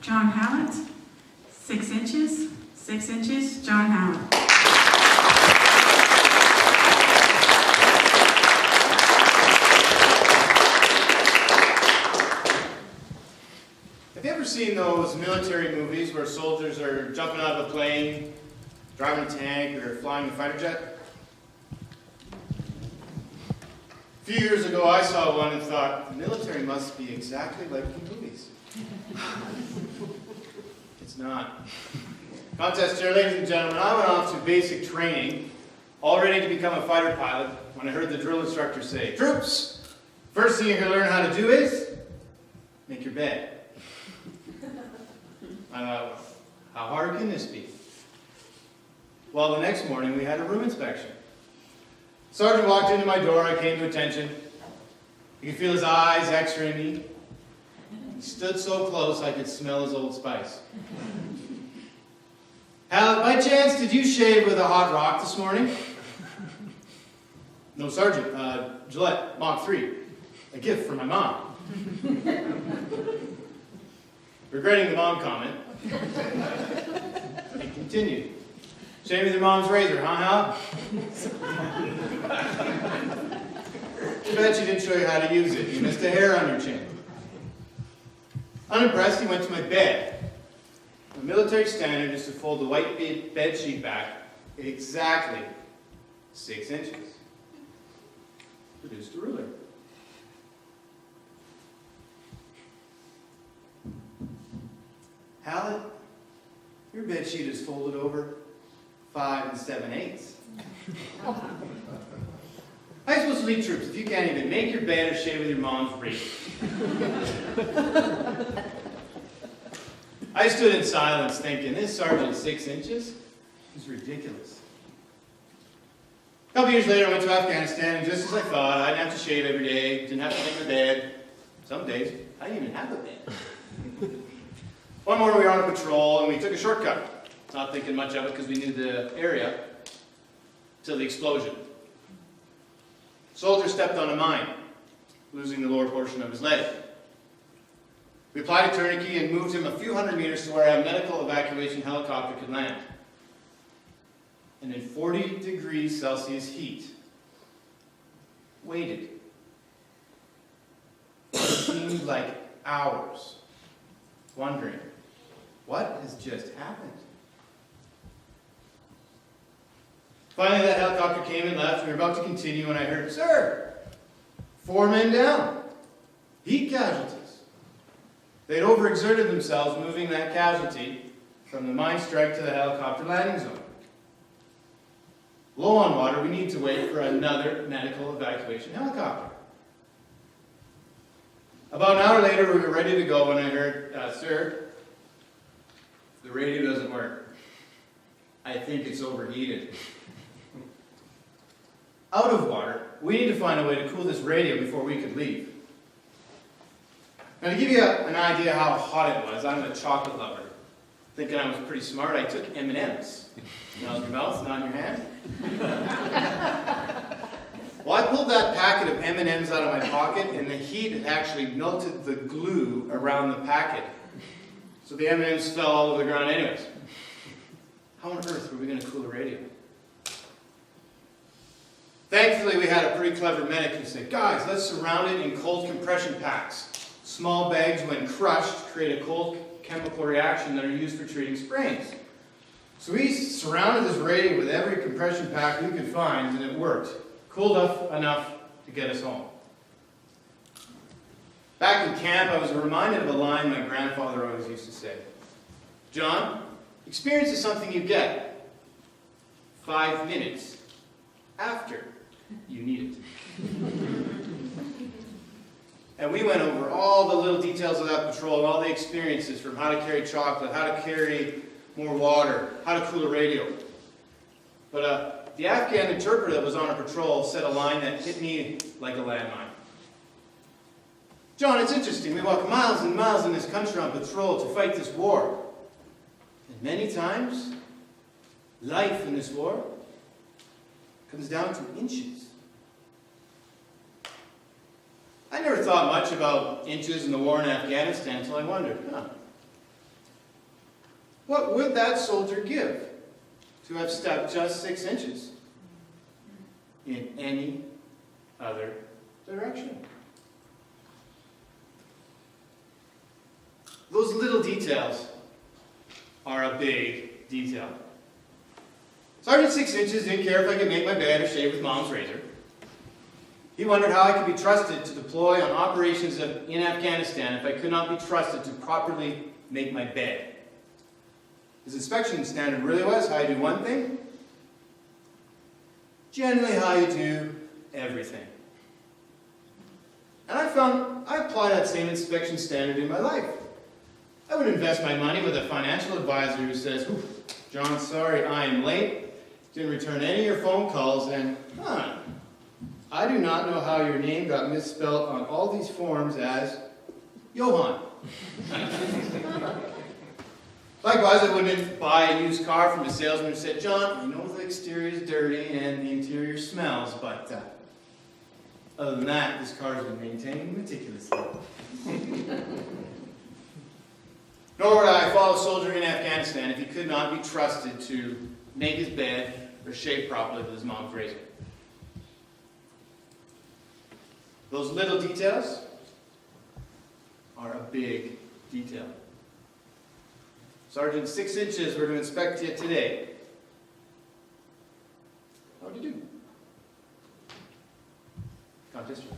John Hallett. 6 inches, 6 inches, John Hallett. Have you ever seen those military movies where soldiers are jumping out of a plane, driving a tank, or flying a fighter jet? A few years ago I saw one and thought, the military must be exactly like the movies. It's not. Contest chair, ladies and gentlemen, I went off to basic training, all ready to become a fighter pilot, when I heard the drill instructor say, "Troops, first thing you're going to learn how to do is make your bed." I thought, how hard can this be? Well, the next morning we had a room inspection. Sergeant walked into my door, I came to attention. You could feel his eyes X-raying me. He stood so close I could smell his Old Spice. "Hal, by chance, did you shave with a hot rock this morning?" "No, Sergeant. Gillette Mach 3. A gift from my mom." Regretting the mom comment, he continued. "Shave with your mom's razor, huh, Hal?" "Too bad she didn't show you how to use it. You missed a hair on your chin." Unimpressed, he went to my bed. The military standard is to fold the white bed sheet back exactly 6 inches. Produced a ruler. "Hallett, your bed sheet is folded over 5 7/8. How are you supposed to lead troops if you can't even make your bed or shave with your mom's razor?" I stood in silence thinking, this sergeant 6 inches is ridiculous. A couple years later I went to Afghanistan, and just as I thought, I didn't have to shave every day, didn't have to make my bed. Some days, I didn't even have a bed. One morning we were on a patrol and we took a shortcut. Not thinking much of it because we knew the area till the explosion. Soldier stepped on a mine, losing the lower portion of his leg. We applied a tourniquet and moved him a few hundred meters to where a medical evacuation helicopter could land. And in 40 degrees Celsius heat, waited. It seemed like hours, wondering, what has just happened? Finally, that helicopter came and left. We were about to continue when I heard, "Sir, 4 men down. Heat casualties." They'd overexerted themselves moving that casualty from the mine strike to the helicopter landing zone. Low on water, we need to wait for another medical evacuation helicopter. About an hour later, we were ready to go when I heard, "Sir, the radio doesn't work. I think it's overheated." Out of water, we need to find a way to cool this radio before we could leave. Now, to give you an idea how hot it was, I'm a chocolate lover. Thinking I was pretty smart, I took M&Ms. Now in your mouth, not in your hand. Well, I pulled that packet of M&Ms out of my pocket, and the heat had actually melted the glue around the packet. So the M&Ms fell all over the ground anyways. How on earth were we going to cool the radio? Thankfully, we had a pretty clever medic who said, "Guys, let's surround it in cold compression packs. Small bags, when crushed, create a cold chemical reaction that are used for treating sprains." So we surrounded this radio with every compression pack we could find, and it worked. Cooled up enough to get us home. Back in camp, I was reminded of a line my grandfather always used to say. "John, experience is something you get 5 minutes after you need it." And we went over all the little details of that patrol and all the experiences, from how to carry chocolate, how to carry more water, how to cool a radio. But the Afghan interpreter that was on our patrol said a line that hit me like a landmine. "John, it's interesting. We walk miles and miles in this country on patrol to fight this war. And many times, life in this war comes down to inches." I never thought much about inches in the war in Afghanistan until I wondered, What would that soldier give to have stepped just 6 inches in any other direction? Those little details are a big detail. Sergeant 6 Inches didn't care if I could make my bed or shave with Mom's razor. He wondered how I could be trusted to deploy on operations in Afghanistan if I could not be trusted to properly make my bed. His inspection standard really was how you do one thing, generally how you do everything. And I apply that same inspection standard in my life. I would invest my money with a financial advisor who says, John, sorry, I am late. Didn't return any of your phone calls, and I do not know how your name got misspelled on all these forms as Johan. Likewise, I wouldn't buy a used car from a salesman who said, John, I know the exterior is dirty and the interior smells, but other than that, this car has been maintained meticulously. Nor would I follow a soldier in Afghanistan if he could not be trusted to make his bed or shave properly with his mom's razor. Those little details are a big detail. Sergeant 6 Inches, we're going to inspect you today. How do you do? Count history.